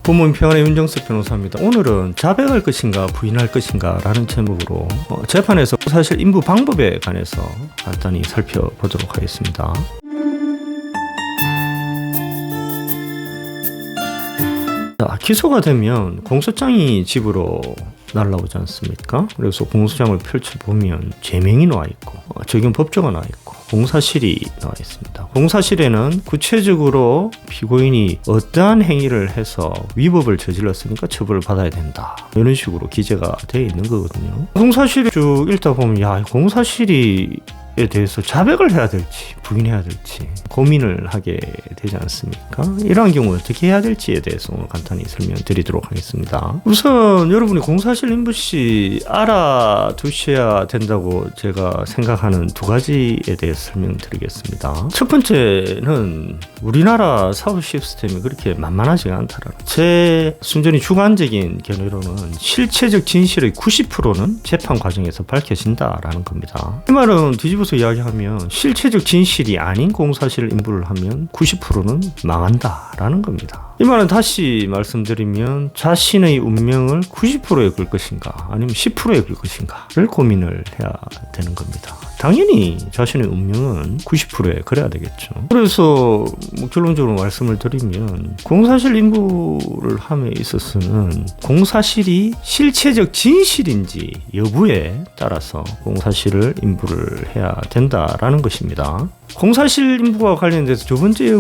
법무임평원의 윤정석 변호사입니다. 오늘은 자백할 것인가 부인할 것인가 라는 제목으로 재판에서 사실 인부 방법에 관해서 간단히 살펴보도록 하겠습니다. 기소가 되면 공소장이 집으로 날라오지 않습니까? 그래서 공소장을 펼쳐보면 제명이 나와 있고 적용 법조가 나와 있고 공사실이 나와 있습니다. 공사실에는 구체적으로 피고인이 어떠한 행위를 해서 위법을 저질렀으니까 처벌을 받아야 된다, 이런 식으로 기재가 되어 있는 거거든요. 공사실을 쭉 읽다 보면 공사실이 대해서 자백을 해야 될지 부인해야 될지 고민을 하게 되지 않습니까? 이러한 경우 어떻게 해야 될지에 대해서 오늘 간단히 설명드리도록 하겠습니다. 우선 여러분이 공사실 인부시 알아두셔야 된다고 제가 생각하는 두 가지에 대해서 설명드리겠습니다. 첫 번째는 우리나라 사법 시스템이 그렇게 만만하지가 않다라는, 제 순전히 주관적인 견해로는 실체적 진실의 90%는 재판 과정에서 밝혀진다라는 겁니다. 이 말은 뒤집어서 이야기하면 실체적 진실이 아닌 공사실 인부를 하면 90%는 망한다라는 겁니다. 이 말은 다시 말씀드리면 자신의 운명을 90%에 걸 것인가 아니면 10%에 걸 것인가를 고민을 해야 되는 겁니다. 당연히 자신의 운명은 90%에 걸어야 되겠죠. 그래서 결론적으로 말씀을 드리면 공사실 인부를 함에 있어서는 공사실이 실체적 진실인지 여부에 따라서 공사실을 인부를 해야 된다라는 것입니다. 공사실 인부와 관련돼서 두 번째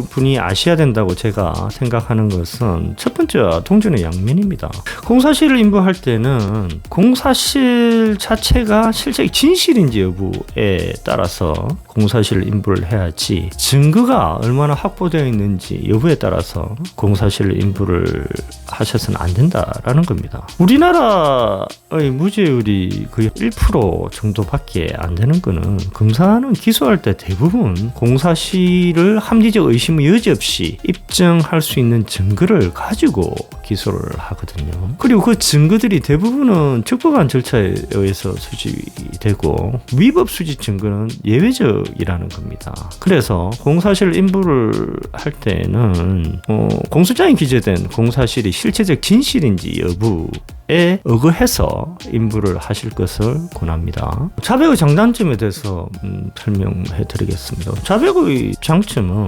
분이 아셔야 된다고 제가 생각하는 것은 첫 번째와 동전의 양면입니다. 공사실을 인부할 때는 공사실 자체가 실제 진실인지 여부에 따라서 공사실 인부를 해야지, 증거가 얼마나 확보되어 있는지 여부에 따라서 공사실 인부를 하셔서는 안 된다라는 겁니다. 우리나라의 무죄율이 거의 1% 정도밖에 안 되는 거는 검사는 기소할 때 대부분 공사실을 합리적 의심의 여지 없이 입증할 수 있는 증거를 가지고 기소를 하거든요. 그리고 그 증거들이 대부분은 적법한 절차에 의해서 수집되고 위법 수집 증거는 예외적이라는 겁니다. 그래서 공사실 인부를 할 때는 공소장에 기재된 공사실이 실체적 진실인지 여부에 의거해서 인부를 하실 것을 권합니다. 자백의 장단점에 대해서 설명해 드리겠습니다. 자백의 장점은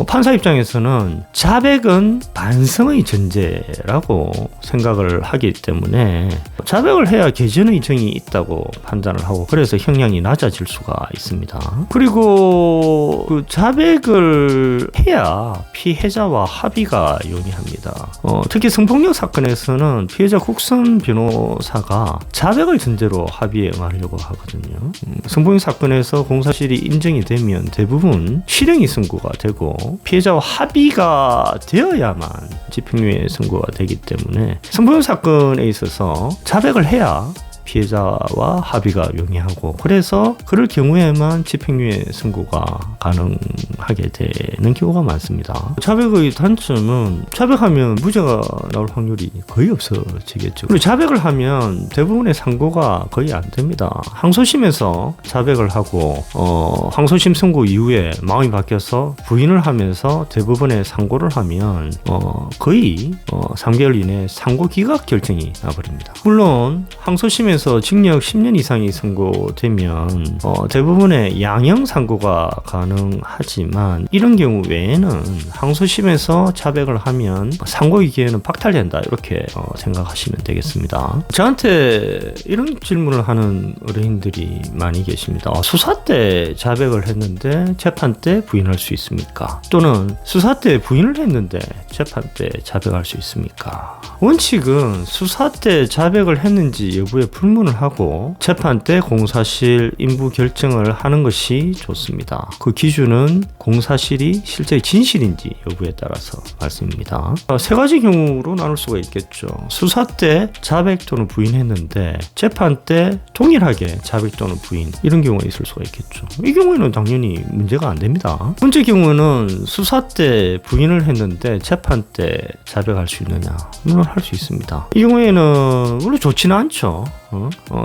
판사 입장에서는 자백은 반성의 전제라고 생각을 하기 때문에 자백을 해야 개전의 정이 있다고 판단을 하고, 그래서 형량이 낮아질 수가 있습니다. 그리고 그 자백을 해야 피해자와 합의가 용이합니다. 특히 성폭력 사건에서는 피해자 국선 변호사가 자백을 전제로 합의에 응하려고 하거든요. 성폭력 사건에서 공사실이 인정이 되면 대부분 실형이 선고가 되고 피해자와 합의가 되어야만 집행유예 선고가 되기 때문에 성폭력 사건에 있어서 자백을 해야 피해자와 합의가 용이하고, 그래서 그럴 경우에만 집행유예 선고가 가능하게 되는 경우가 많습니다. 자백의 단점은 자백하면 무죄가 나올 확률이 거의 없어지겠죠. 그리고 자백을 하면 대부분의 상고가 거의 안 됩니다. 항소심에서 자백을 하고 항소심 선고 이후에 마음이 바뀌어서 부인을 하면서 대부분의 상고를 하면 거의 3개월 이내에 상고 기각 결정이 나버립니다. 물론 항소심에서 징역 10년 이상이 선고되면 대부분의 양형 상고가 가능하지만, 이런 경우 외에는 항소심에서 자백을 하면 상고의 기회는 박탈된다, 이렇게 생각하시면 되겠습니다. 저한테 이런 질문을 하는 의뢰인들이 많이 계십니다. 수사 때 자백을 했는데 재판 때 부인할 수 있습니까? 또는 수사 때 부인을 했는데 재판 때 자백할 수 있습니까? 원칙은 수사 때 자백을 했는지 여부에 불문을 하고 재판 때 공사실 인부 결정을 하는 것이 좋습니다. 그 기준은 공사실이 실제 진실인지 여부에 따라서 말씀입니다. 세 가지 경우로 나눌 수가 있겠죠. 수사 때 자백 또는 부인했는데 재판 때 동일하게 자백 또는 부인, 이런 경우가 있을 수가 있겠죠. 이 경우에는 당연히 문제가 안 됩니다. 번째 경우는 수사 때 부인을 했는데 재판 때 자백할 수 있느냐? 물론 할 수 있습니다. 이 경우에는 물론 좋지는 않죠.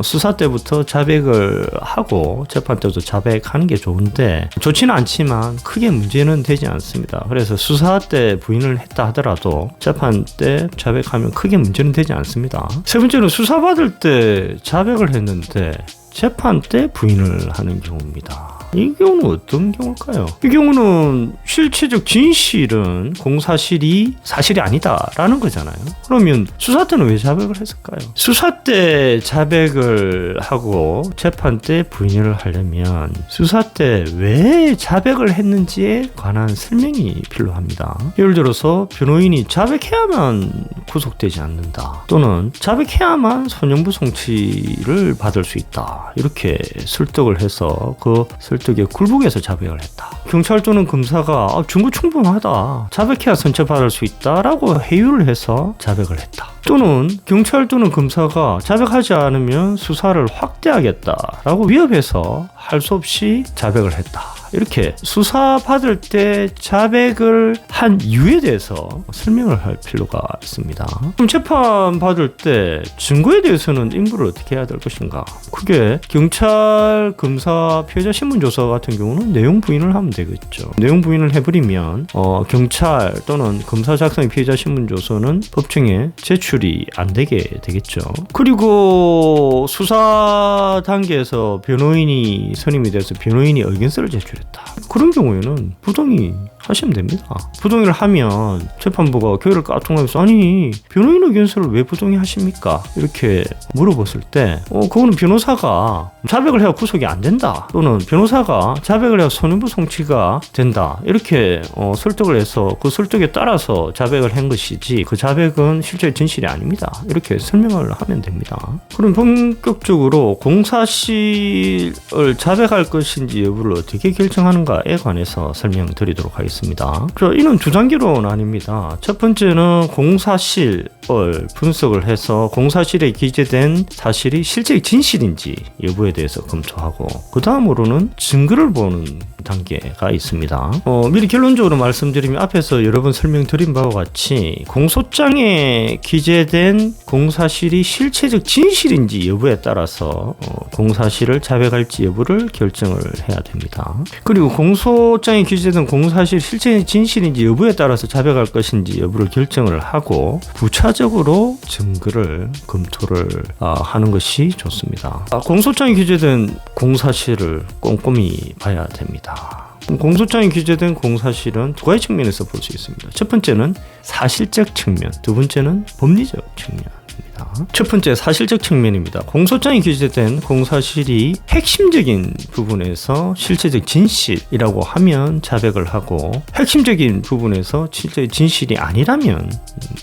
수사 때부터 자백을 하고 재판 때도 자백하는 게 좋은데 좋지는 않지만 크게 문제는 되지 않습니다. 그래서 수사 때 부인을 했다 하더라도 재판 때 자백하면 크게 문제는 되지 않습니다. 세 번째는 수사받을 때 자백을 했는데 재판 때 부인을 하는 경우입니다. 이 경우는 어떤 경우일까요? 이 경우는 실체적 진실은 공사실이 사실이 아니다라는 거잖아요. 그러면 수사 때는 왜 자백을 했을까요? 수사 때 자백을 하고 재판 때 부인을 하려면 수사 때 왜 자백을 했는지에 관한 설명이 필요합니다. 예를 들어서 변호인이 자백해야만 구속되지 않는다, 또는 자백해야만 선형부 송치를 받을 수 있다, 이렇게 설득을 해서 그 설득에 굴복해서 자백을 했다. 경찰 또는 검사가 증거 충분하다, 자백해야 선처받을 수 있다라고 회유를 해서 자백을 했다. 또는 경찰 또는 검사가 자백하지 않으면 수사를 확대하겠다라고 위협해서 할 수 없이 자백을 했다. 이렇게 수사 받을 때 자백을 한 이유에 대해서 설명을 할 필요가 있습니다. 그럼 재판 받을 때 증거에 대해서는 인부를 어떻게 해야 될 것인가? 그게 경찰, 검사, 피해자 신문조서 같은 경우는 내용 부인을 하면 되겠죠. 내용 부인을 해버리면 경찰 또는 검사 작성의 피해자 신문조서는 법정에 제출이 안 되게 되겠죠. 그리고 수사 단계에서 변호인이 선임이 돼서 변호인이 의견서를 제출했다. 그런 경우에는 부동의 하시면 됩니다. 부동의를 하면 재판부가 교회를 까통하면서 아니 변호인 의견서를 왜 부동의 하십니까? 이렇게 물어봤을 때 그거는 변호사가 자백을 해야 구속이 안 된다, 또는 변호사가 자백을 해야 선임부 송치가 된다, 이렇게 설득을 해서 그 설득에 따라서 자백을 한 것이지 그 자백은 실제 진실이 아닙니다, 이렇게 설명을 하면 됩니다. 그럼 본격적으로 공사실을 자백할 것인지 여부를 어떻게 결정하는가에 관해서 설명드리도록 하겠습니다. 이는 두 단계로 나뉩니다. 첫 번째는 공사실을 분석을 해서 공사실에 기재된 사실이 실제 진실인지 여부에 대해서 검토하고, 그 다음으로는 증거를 보는 단계가 있습니다. 미리 결론적으로 말씀드리면 앞에서 여러 번 설명드린 바와 같이 공소장에 기재된 공사실이 실체적 진실인지 여부에 따라서 공사실을 자백할지 여부를 결정을 해야 됩니다. 그리고 공소장에 기재된 공사실 실체 진실인지 여부에 따라서 자백할 것인지 여부를 결정을 하고 부차적으로 증거를 검토를 하는 것이 좋습니다. 공소장에 기재된 공사실을 꼼꼼히 봐야 됩니다. 공소장에 기재된 공사실은 두 가지 측면에서 볼 수 있습니다. 첫 번째는 사실적 측면, 두 번째는 법리적 측면. 첫 번째 사실적 측면입니다. 공소장에 기재된 공사실이 핵심적인 부분에서 실체적 진실이라고 하면 자백을 하고, 핵심적인 부분에서 실제 진실이 아니라면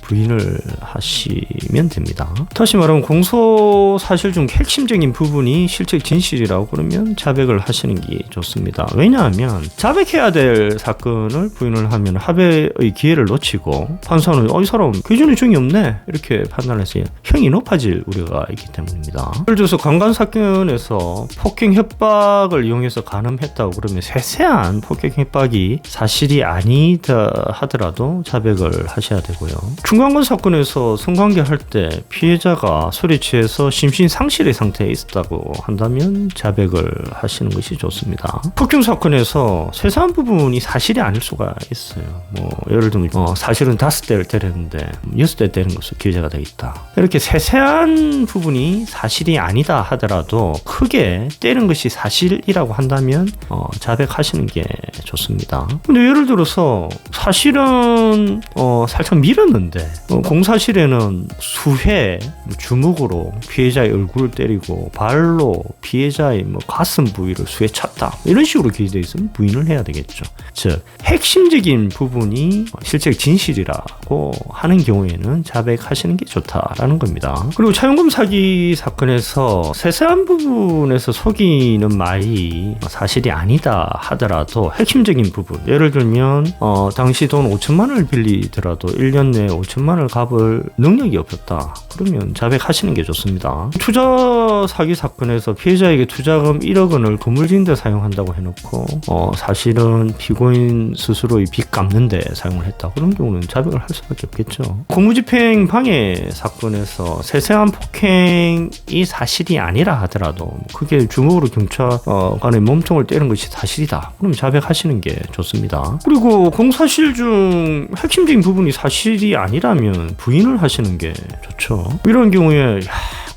부인을 하시면 됩니다. 다시 말하면 공소사실 중 핵심적인 부분이 실제 진실이라고 그러면 자백을 하시는 게 좋습니다. 왜냐하면 자백해야 될 사건을 부인을 하면 합의의 기회를 놓치고 판사는 이 사람 기준이 중이 없네 이렇게 판단해서 형이 높아질 우려가 있기 때문입니다. 예를 들어서 강간 사건에서 폭행 협박을 이용해서 간음했다고 그러면 세세한 폭행 협박이 사실이 아니다 하더라도 자백을 하셔야 되고요. 중간건 사건에서 성관계 할 때 피해자가 술에 취해서 심신 상실의 상태에 있었다고 한다면 자백을 하시는 것이 좋습니다. 폭행 사건에서 세세한 부분이 사실이 아닐 수가 있어요. 예를 들면 사실은 5대를 때렸는데 6대 때린 것으로 기재가 되어 있다. 이렇게 세세한 부분이 사실이 아니다 하더라도 크게 때린 것이 사실이라고 한다면 자백하시는 게 좋습니다. 근데 예를 들어서 사실은 살짝 밀었는데 공사실에는 수회 주먹으로 피해자의 얼굴을 때리고 발로 피해자의 가슴 부위를 수에 찼다 이런 식으로 기재되어 있으면 부인을 해야 되겠죠. 즉 핵심적인 부분이 실제 진실이라고 하는 경우에는 자백하시는 게 좋다라는 겁니다. 그리고 차용금 사기 사건에서 세세한 부분에서 속이는 말이 사실이 아니다 하더라도 핵심적인 부분, 예를 들면 당시 돈 5천만 원을 빌리더라도 1년 내에 5천만 원을 갚을 능력이 없었다. 그러면 자백하시는 게 좋습니다. 투자 사기 사건에서 피해자에게 투자금 1억 원을 건물진 데 사용한다고 해놓고 사실은 피고인 스스로의 빚 갚는 데 사용을 했다. 그런 경우는 자백을 할 수밖에 없겠죠. 공무집행 방해 사건에서 세세한 폭행이 사실이 아니라 하더라도 그게 주먹으로 경찰관의 몸통을 때린 것이 사실이다. 그럼 자백하시는 게 좋습니다. 그리고 공사실 중 핵심적인 부분이 사실이 아니라면 부인을 하시는 게 좋죠. 이런 경우에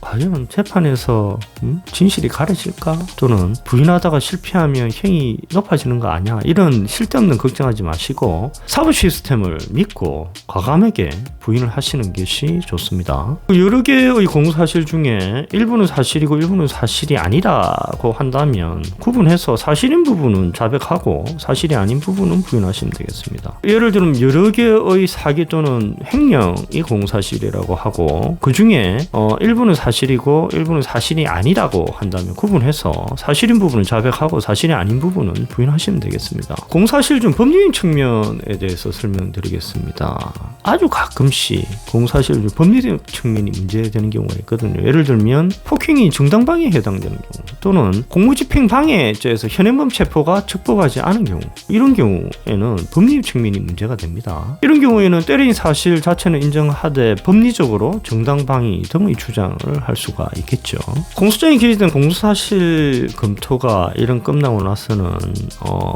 과연 재판에서 진실이 가려질까? 또는 부인하다가 실패하면 형이 높아지는 거 아니야? 이런 쓸데없는 걱정하지 마시고 사법 시스템을 믿고 과감하게 부인을 하시는 것이 좋습니다. 여러 개의 공사실 중에 일부는 사실이고 일부는 사실이 아니라고 한다면 구분해서 사실인 부분은 자백하고 사실이 아닌 부분은 부인하시면 되겠습니다. 예를 들면 여러 개의 사기 또는 횡령이 공사실이라고 하고 그 중에 일부는 사실이고 일부는 사실이 아니라고 한다면 구분해서 사실인 부분은 자백하고 사실이 아닌 부분은 부인하시면 되겠습니다. 공사실 중 법리적인 측면에 대해서 설명드리겠습니다. 아주 가끔씩 공사실 중 법리적 측면이 문제되는 경우가 있거든요. 예를 들면 폭행이 정당방해에 해당되는 경우 또는 공무집행방해죄에서 현행범 체포가 적법하지 않은 경우 이런 경우에는 법리적 측면이 문제가 됩니다. 이런 경우에는 때린 사실 자체는 인정하되 법리적으로 정당방위 등의 주장을 할 수가 있겠죠. 공소장이 기재된 공소사실 검토가 이런 끝나고 나서는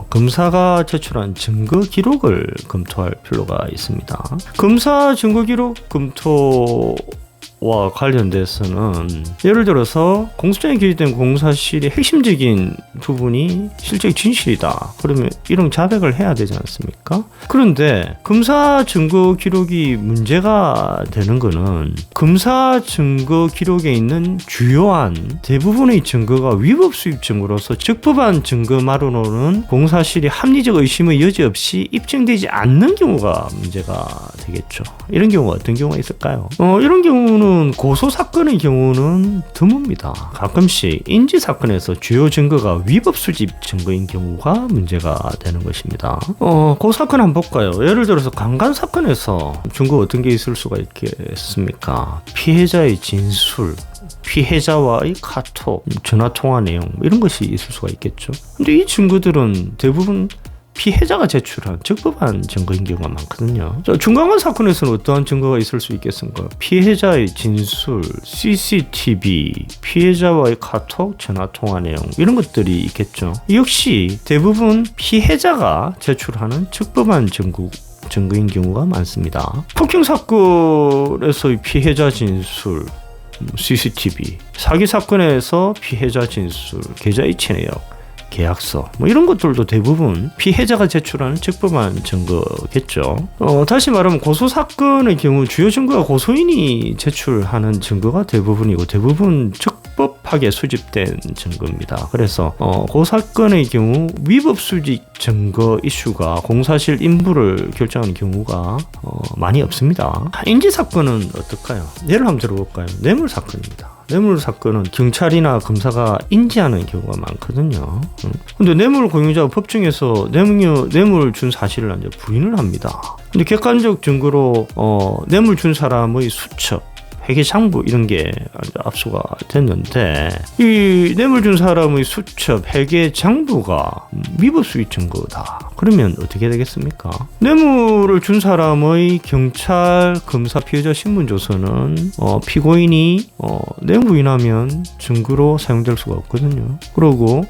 검사가 제출한 증거 기록을 검토할 필요가 있습니다. 검사 증거 기록 검토와 관련돼서는 예를 들어서 공소장에 기재된 공사실의 핵심적인 부분이 실제 진실이다. 그러면 이런 자백을 해야 되지 않습니까? 그런데 검사 증거 기록이 문제가 되는 거는 검사 증거 기록에 있는 주요한 대부분의 증거가 위법 수입 증거로서 적법한 증거만으로는 공사실이 합리적 의심의 여지 없이 입증되지 않는 경우가 문제가 되겠죠. 이런 경우가 어떤 경우가 있을까요? 이런 경우는 고소 사건의 경우는 드뭅니다. 가끔씩 인지 사건에서 주요 증거가 위법 수집 증거인 경우가 문제가 되는 것입니다. 그 사건 한번 볼까요? 예를 들어서 강간 사건에서 증거 어떤 게 있을 수가 있겠습니까? 피해자의 진술, 피해자와의 카톡, 전화통화 내용 이런 것이 있을 수가 있겠죠. 근데 이 증거들은 대부분 피해자가 제출한 적법한 증거인 경우가 많거든요. 중간간 사건에서는 어떠한 증거가 있을 수 있겠습니까? 피해자의 진술, CCTV, 피해자와의 카톡, 전화통화 내용 이런 것들이 있겠죠. 역시 대부분 피해자가 제출하는 적법한 증거인 경우가 많습니다. 폭행 사건에서의 피해자 진술, CCTV, 사기 사건에서 피해자 진술, 계좌 이체 내역, 계약서 이런 것들도 대부분 피해자가 제출하는 적법한 증거겠죠. 다시 말하면 고소사건의 경우 주요 증거가 고소인이 제출하는 증거가 대부분이고 대부분 적법하게 수집된 증거입니다. 그래서 그 사건의 경우 위법 수집 증거 이슈가 공사실 인부를 결정하는 경우가 많이 없습니다. 인지사건은 어떨까요? 예를 한번 들어볼까요? 뇌물사건입니다. 뇌물사건은 경찰이나 검사가 인지하는 경우가 많거든요. 근데 뇌물 공유자가 법정에서 뇌물 준 사실을 이제 부인을 합니다. 근데 객관적 증거로 뇌물 준 사람의 수첩, 회계장부 이런 게 압수가 됐는데 이 뇌물 준 사람의 수첩, 회계장부가 위법 수입 증거다. 그러면 어떻게 되겠습니까? 뇌물을 준 사람의 경찰, 검사, 피해자 신문조서는 피고인이 내용 부인하면 증거로 사용될 수가 없거든요. 그리고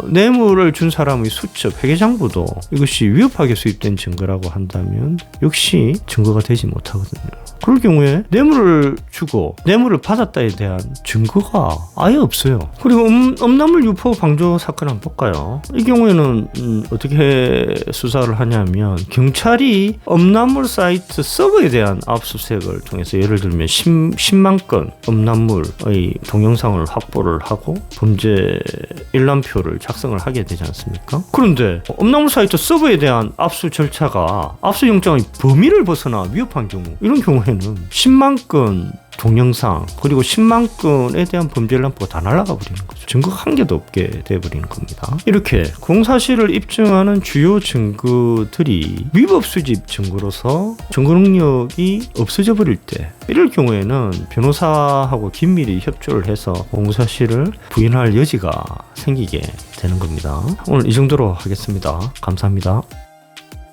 뇌물을 준 사람의 수첩, 회계장부도 이것이 위법하게 수입된 증거라고 한다면 역시 증거가 되지 못하거든요. 그럴 경우에 뇌물을 주고 뇌물을 받았다에 대한 증거가 아예 없어요. 그리고 음란물 유포 방조 사건 한번 볼까요? 이 경우에는 어떻게 수사를 하냐면 경찰이 음란물 사이트 서버에 대한 압수수색을 통해서 예를 들면 10만 건 음란물의 동영상을 확보를 하고 범죄 일람표를 작성을 하게 되지 않습니까? 그런데 음란물 사이트 서버에 대한 압수 절차가 압수영장의 범위를 벗어나 위협한 경우 이런 경우에는 10만 건 동영상 그리고 10만 건에 대한 범죄 일람표가 다 날아가 버리는 거죠. 증거가 한 개도 없게 돼버리는 겁니다. 이렇게 공사실을 입증하는 주요 증거들이 위법 수집 증거로서 증거 능력이 없어져 버릴 때 이럴 경우에는 변호사하고 긴밀히 협조를 해서 공사실을 부인할 여지가 생기게 되는 겁니다. 오늘 이 정도로 하겠습니다. 감사합니다.